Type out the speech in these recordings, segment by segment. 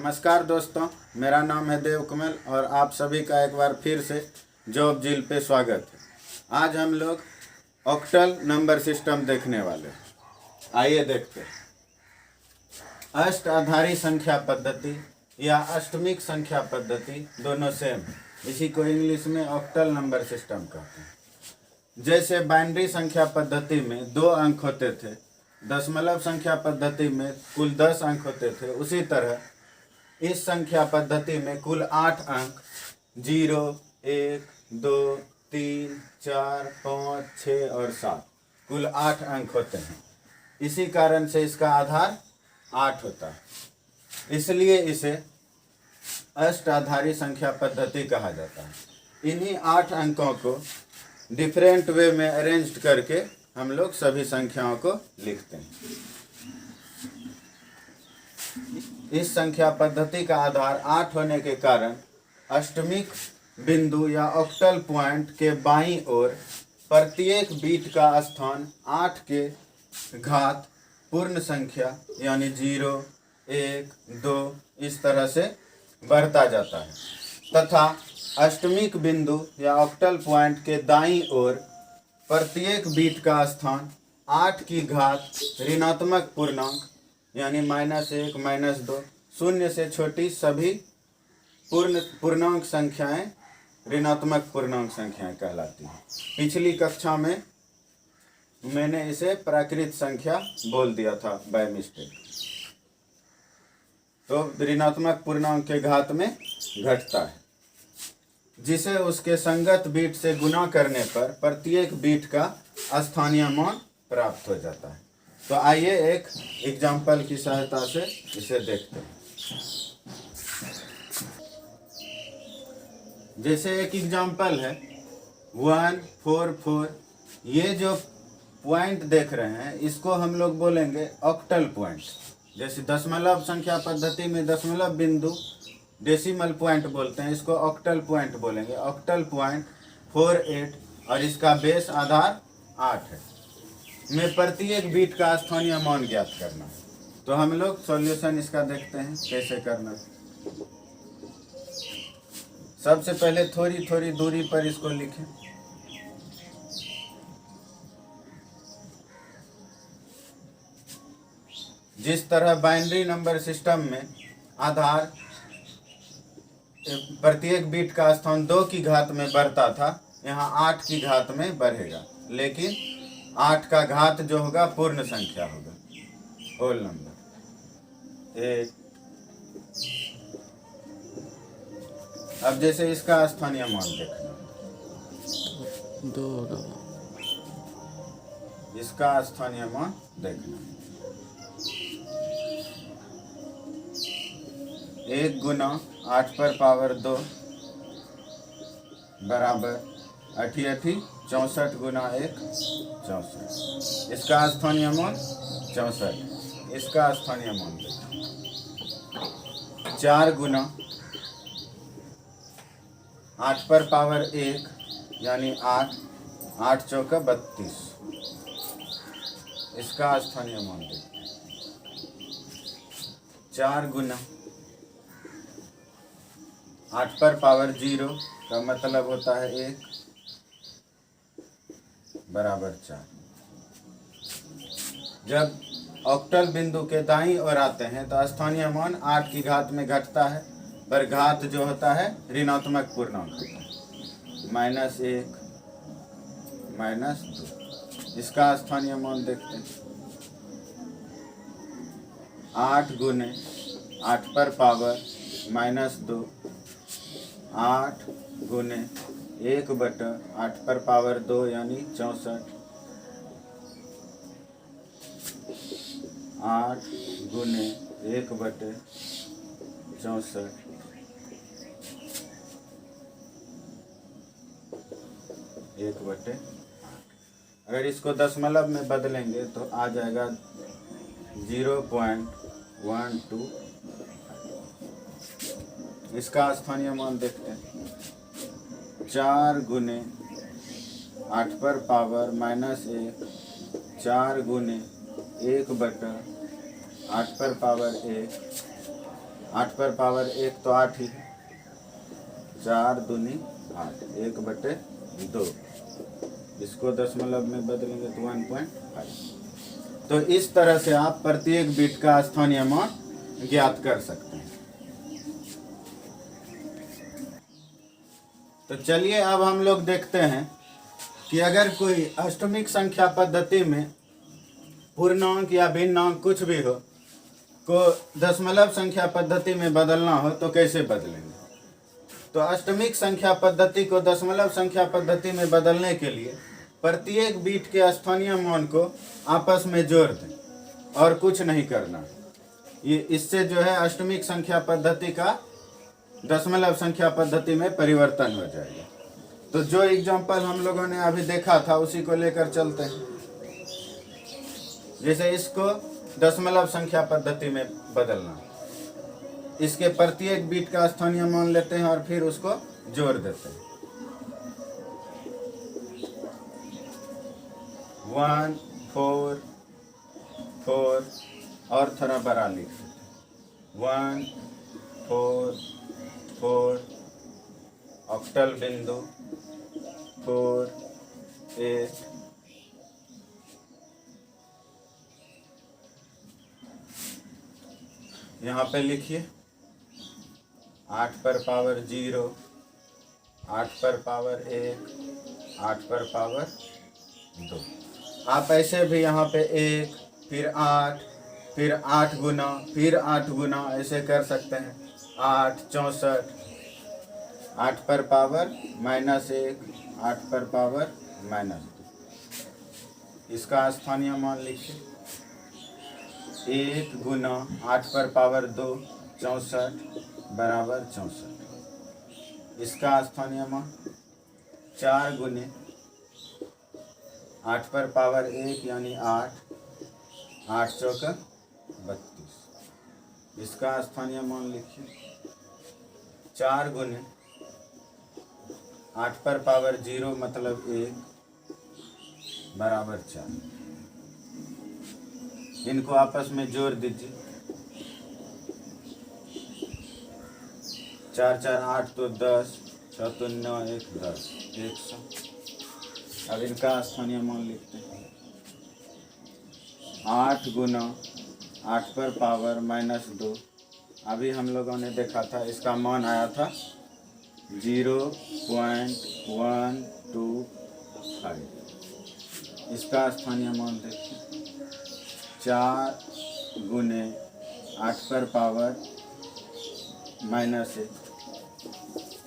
नमस्कार दोस्तों, मेरा नाम है देव कमल और आप सभी का एक बार फिर से जॉब जिल पे स्वागत है। आज हम लोग ऑक्टल नंबर सिस्टम देखने वाले हैं। आइए देखते हैं। अष्ट आधारी संख्या पद्धति या अष्टमिक संख्या पद्धति दोनों सेम है। इसी को इंग्लिश में ऑक्टल नंबर सिस्टम कहते हैं। जैसे बाइनरी संख्या पद्धति में 2 अंक होते थे, दशमलव संख्या पद्धति में कुल 10 अंक होते थे, उसी तरह इस संख्या पद्धति में कुल 8 अंक 0, 1, 2, 3, 4, 5, 6 और 7 कुल 8 अंक होते हैं। इसी कारण से इसका आधार 8 होता है, इसलिए इसे अष्टाधारी संख्या पद्धति कहा जाता है। इन्हीं 8 अंकों को डिफरेंट वे में अरेंज करके हम लोग सभी संख्याओं को लिखते हैं। इस संख्या पद्धति का आधार 8 होने के कारण अष्टमिक बिंदु या ऑक्टल पॉइंट के बाईं ओर प्रत्येक बीट का स्थान 8 के घात पूर्ण संख्या यानी 0, 1, 2 इस तरह से बढ़ता जाता है तथा अष्टमिक बिंदु या ऑक्टल पॉइंट के दाईं ओर प्रत्येक बीट का स्थान 8 की घात ऋणात्मक पूर्णांक यानी -1, -2 शून्य से छोटी सभी पूर्णांक संख्याएं ऋणात्मक पूर्णांक संख्याएं कहलाती हैं। पिछली कक्षा में मैंने इसे प्राकृत संख्या बोल दिया था बाय मिस्टेक। तो ऋणात्मक पूर्णांक के घात में घटता है, जिसे उसके संगत बीट से गुणा करने पर प्रत्येक बीट का स्थानीय मान प्राप्त हो जाता है। तो आइए एक एग्जाम्पल की सहायता से इसे देखते हैं। जैसे एक एग्जाम्पल है 1, 4, 4। ये जो पॉइंट देख रहे हैं इसको हम लोग बोलेंगे ऑक्टल पॉइंट। जैसे दशमलव संख्या पद्धति में दशमलव बिंदु डेसिमल पॉइंट बोलते हैं, इसको ऑक्टल पॉइंट बोलेंगे। ऑक्टल पॉइंट 4, 8 और इसका बेस आधार 8 है। में प्रत्येक बीट का स्थानीय मान ज्ञात करना है। तो हम लोग सॉल्यूशन इसका देखते हैं कैसे करना है। सबसे पहले थोड़ी थोड़ी दूरी पर इसको लिखें। जिस तरह बाइनरी नंबर सिस्टम में आधार प्रत्येक बीट का स्थान 2 की घात में बढ़ता था, यहाँ 8 की घात में बढ़ेगा, लेकिन 8 का घात जो होगा पूर्ण संख्या होगा, होल नंबर। 1 अब जैसे इसका स्थानीय मान देखना, 2 होगा, इसका स्थानीय मान देखना। 1 गुना 8 पर पावर 2 बराबर 88 64 गुना 1 64। इसका स्थानीय मान 64। इसका स्थानीय मान देखो 4 गुना 8 पर पावर 1 यानी 8 8 चौका 32। इसका स्थानीय मान देखो 4 गुना 8 पर पावर 0 का मतलब होता है 1 बराबर 4। जब ऑक्टल बिंदु के दाईं ओर आते हैं तो स्थानीय मान 8 की घात में घटता है, पर घात जो होता है ऋणात्मक पूर्णांक होता है, -1 -2। इसका स्थानीय मान देखते हैं 8 गुने 8 पर पावर -2 8 गुने 1 बटा 8 पर पावर 2 यानी 64। 8 गुने 1 बटे 64 1 बटे। अगर इसको दशमलव में बदलेंगे तो आ जाएगा 0.12। इसका स्थानीय मान देखते हैं 4 गुने 8 पर पावर -1 4 गुने 1 बटा 8 पर पावर 1 8 पर पावर 1 तो 8 ही है, 4 दूनी 8, 1/2। इसको दशमलव में बदलेंगे तो 1.5। तो इस तरह से आप प्रत्येक बिट का स्थानीय मान ज्ञात कर सकते हैं। तो चलिए अब हम लोग देखते हैं कि अगर कोई अष्टमिक संख्या पद्धति में पूर्णांक या भिन्नांक कुछ भी हो को दशमलव संख्या पद्धति में बदलना हो तो कैसे बदलेंगे। तो अष्टमिक संख्या पद्धति को दशमलव संख्या पद्धति में बदलने के लिए प्रत्येक बीट के स्थानीय मान को आपस में जोड़ दें और कुछ नहीं करना। ये इससे जो है अष्टमिक संख्या पद्धति का दशमलव संख्या पद्धति में परिवर्तन हो जाएगा। तो जो एग्जाम्पल हम लोगों ने अभी देखा था उसी को लेकर चलते हैं। जैसे इसको दशमलव संख्या पद्धति में बदलना, इसके प्रत्येक बीट का स्थानीय मान लेते हैं और फिर उसको जोड़ देते हैं। 1 4 4 और थोड़ा बड़ा लिख 1 4 4 ऑक्टल बिंदु 4 8 यहाँ पे लिखिए 8 पर पावर 0, 8 पर पावर 1, 8 पर पावर 2। आप ऐसे भी यहाँ पे 1 फिर 8 फिर 8 गुना फिर 8 गुना ऐसे कर सकते हैं। 8 64, 8 पर पावर -1, 8 पर पावर -2। इसका स्थानीय मान लिखिए 1 गुना 8 पर पावर 2 64 बराबर 64। इसका स्थानीय मान 4 गुने 8 पर पावर 1 यानी 8, 8 चौका 32। इसका स्थानीय मान लिखिए 4 गुने 8 पर पावर 0 मतलब 1 बराबर 4। इनको आपस में जोड़ दीजिए। 4 4 8 तो 10, 6 तो 9 1 10, 100। अब इनका स्थानीय मान लिखते हैं 8 गुना 8 पर पावर -2। अभी हम लोगों ने देखा था इसका मान आया था 0.125। इसका स्थानीय मान देखिए 4 गुने 8 पर पावर -1।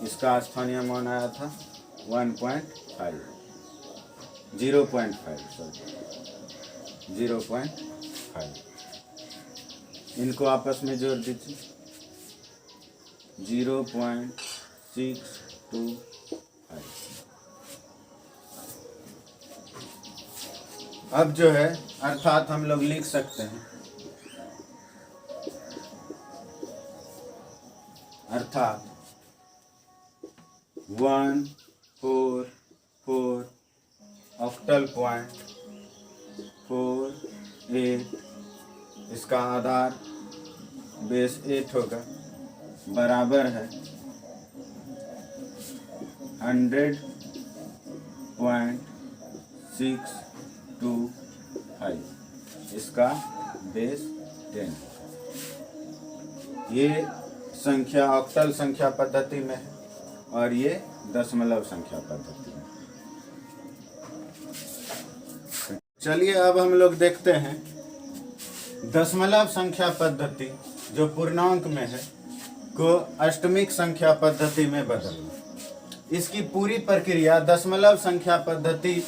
इसका स्थानीय मान आया था 0.5 सॉरी 0.5। इनको आपस में जोड़ दीजिए 0.625। अब जो है अर्थात हम लोग लिख सकते हैं अर्थात 1 4 4 ऑक्टल पॉइंट 4 8। इसका आधार बेस 8 होगा बराबर है 100.625। इसका बेस 10। ये संख्या ऑक्टल संख्या पद्धति में है और ये दशमलव संख्या पद्धति में। चलिए अब हम लोग देखते हैं दशमलव संख्या पद्धति जो पूर्णांक में है को अष्टमिक संख्या पद्धति में बदलना। इसकी पूरी प्रक्रिया दशमलव संख्या पद्धति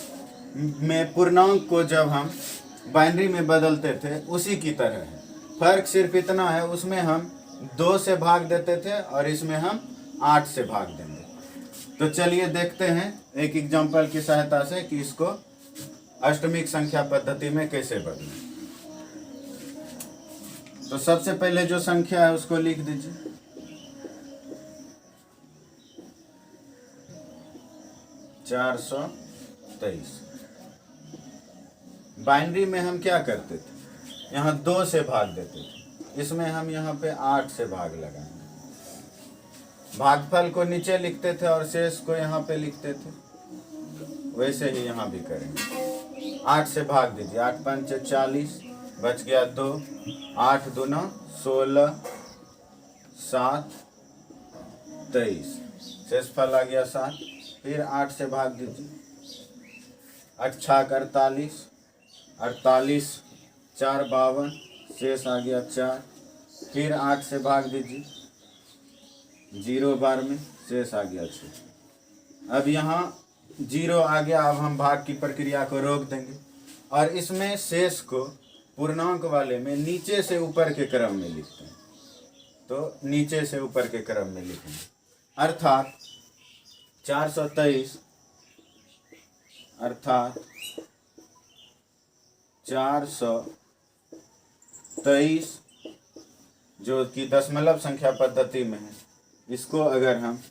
में पूर्णांक को जब हम बाइनरी में बदलते थे उसी की तरह है। फर्क सिर्फ इतना है उसमें हम 2 से भाग देते थे और इसमें हम 8 से भाग देंगे। तो चलिए देखते हैं एक एग्जाम्पल की सहायता से कि इसको अष्टमिक संख्या पद्धति में कैसे बदलें। तो सबसे पहले जो संख्या है उसको लिख दीजिए 423। बाइनरी में हम क्या करते थे यहाँ 2 से भाग देते थे इसमें हम यहाँ पे 8 से भाग लगाएंगे। भागफल को नीचे लिखते थे और शेष को यहाँ पे लिखते थे, वैसे ही यहाँ भी करेंगे। 8 से भाग दीजिए, 8 पंच 40, बच गया 2, 8 दूना 16, 7 23, शेषफल आ गया 7। फिर 8 से भाग दीजिए, 8 छाक 48, 48 4 52, शेष आ गया 4। फिर 8 से भाग दीजिए, 0 बार में शेष आ गया 6। अब यहाँ 0 आ गया, अब हम भाग की प्रक्रिया को रोक देंगे और इसमें शेष को पूर्णांक वाले में नीचे से ऊपर के क्रम में लिखते हैं। तो नीचे से ऊपर के क्रम में लिखेंगे, अर्थात 423 अर्थात 423 जो कि दशमलव संख्या पद्धति में है, इसको अगर हम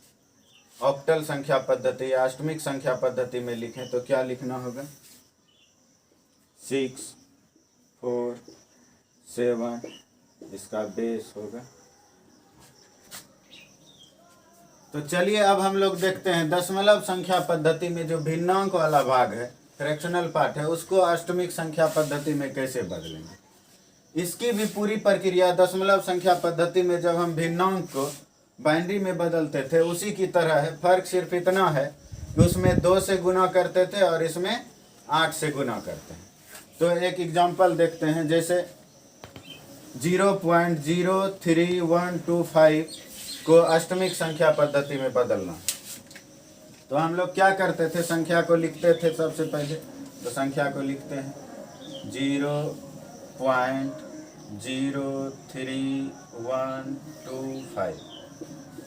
ऑक्टल संख्या पद्धति या अष्टमिक संख्या पद्धति में लिखें तो क्या लिखना होगा? 6 4 7, इसका बेस होगा। तो चलिए अब हम लोग देखते हैं दशमलव संख्या पद्धति में जो भिन्नांक वाला भाग है, फ्रैक्शनल पार्ट है, उसको अष्टमिक संख्या पद्धति में कैसे बदलेंगे। इसकी भी पूरी प्रक्रिया दशमलव संख्या पद्धति में जब हम भिन्नांक को बाइनरी में बदलते थे उसी की तरह है। फर्क सिर्फ इतना है कि उसमें 2 से गुना करते थे और इसमें 8 से गुना करते हैं। तो एक एग्जांपल देखते हैं, जैसे 0.03125 को अष्टमिक संख्या पद्धति में बदलना। तो हम लोग क्या करते थे, संख्या को लिखते थे सबसे पहले। तो संख्या को लिखते हैं 0.03125।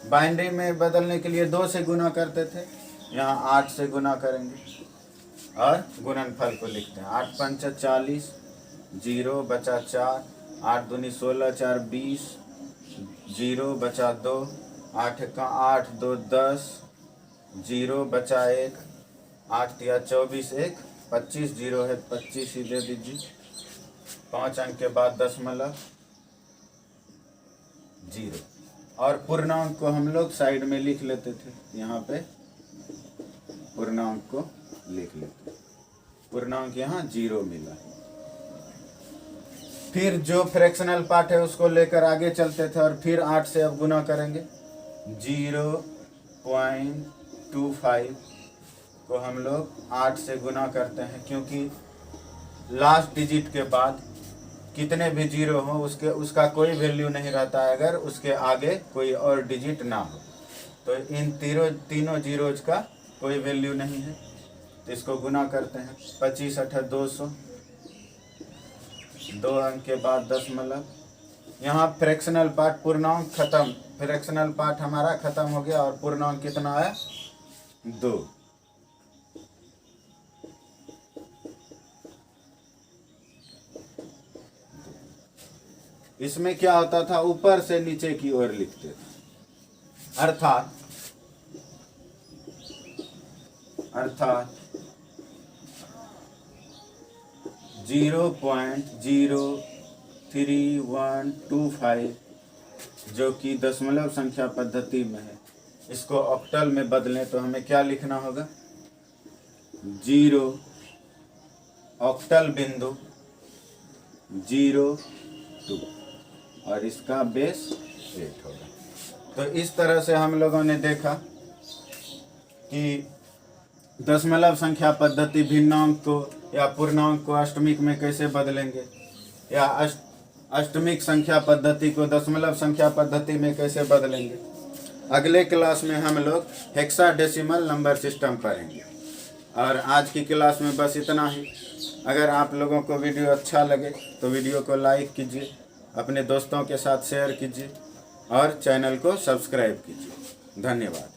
बाइनरी में बदलने के लिए 2 से गुना करते थे, यहाँ 8 से गुना करेंगे और गुणनफल को लिखते हैं। 8 पंच 40, 0 बचा 4, 8 दूनी 16, 4 20, 0 बचा 2, 8 का 8 2 10, 0 बचा 1, 8 तिया 24, 1 25, 0 है 25 ही दे दीजिए। 5 अंक के बाद दशमलव 0 और पूर्णांक को हम लोग साइड में लिख लेते थे। यहाँ पे पूर्णांक को लिख लेते, पूर्णांक यहाँ 0 मिला। फिर जो फ्रैक्शनल पार्ट है उसको लेकर आगे चलते थे और फिर 8 से अब गुना करेंगे। 0.25 को हम लोग 8 से गुना करते हैं, क्योंकि लास्ट डिजिट के बाद कितने भी 0 हो उसका कोई वैल्यू नहीं रहता है अगर उसके आगे कोई और डिजिट ना हो। तो इन तीनों जीरोज का कोई वैल्यू नहीं है, तो इसको गुना करते हैं। 25 8 200, 2 अंक के बाद दशमलव। यहाँ फ्रैक्शनल पार्ट पूर्णांक खत्म, फ्रैक्शनल पार्ट हमारा खत्म हो गया और पूर्णांक कितना आया? 2। इसमें क्या होता था, ऊपर से नीचे की ओर लिखते थे, अर्थात 0.03125 जो कि दशमलव संख्या पद्धति में है, इसको ऑक्टल में बदलें तो हमें क्या लिखना होगा? 0 ऑक्टल बिंदु 02 और इसका बेस 8 होगा। तो इस तरह से हम लोगों ने देखा कि दशमलव संख्या पद्धति भिन्नांक को या पूर्णांक को अष्टमिक में कैसे बदलेंगे, या अष्टमिक संख्या पद्धति को दशमलव संख्या पद्धति में कैसे बदलेंगे। अगले क्लास में हम लोग हेक्साडेसिमल नंबर सिस्टम पढ़ेंगे। और आज की क्लास में बस इतना ही। अगर आप लोगों को वीडियो अच्छा लगे तो वीडियो को लाइक कीजिए, अपने दोस्तों के साथ शेयर कीजिए और चैनल को सब्सक्राइब कीजिए। धन्यवाद।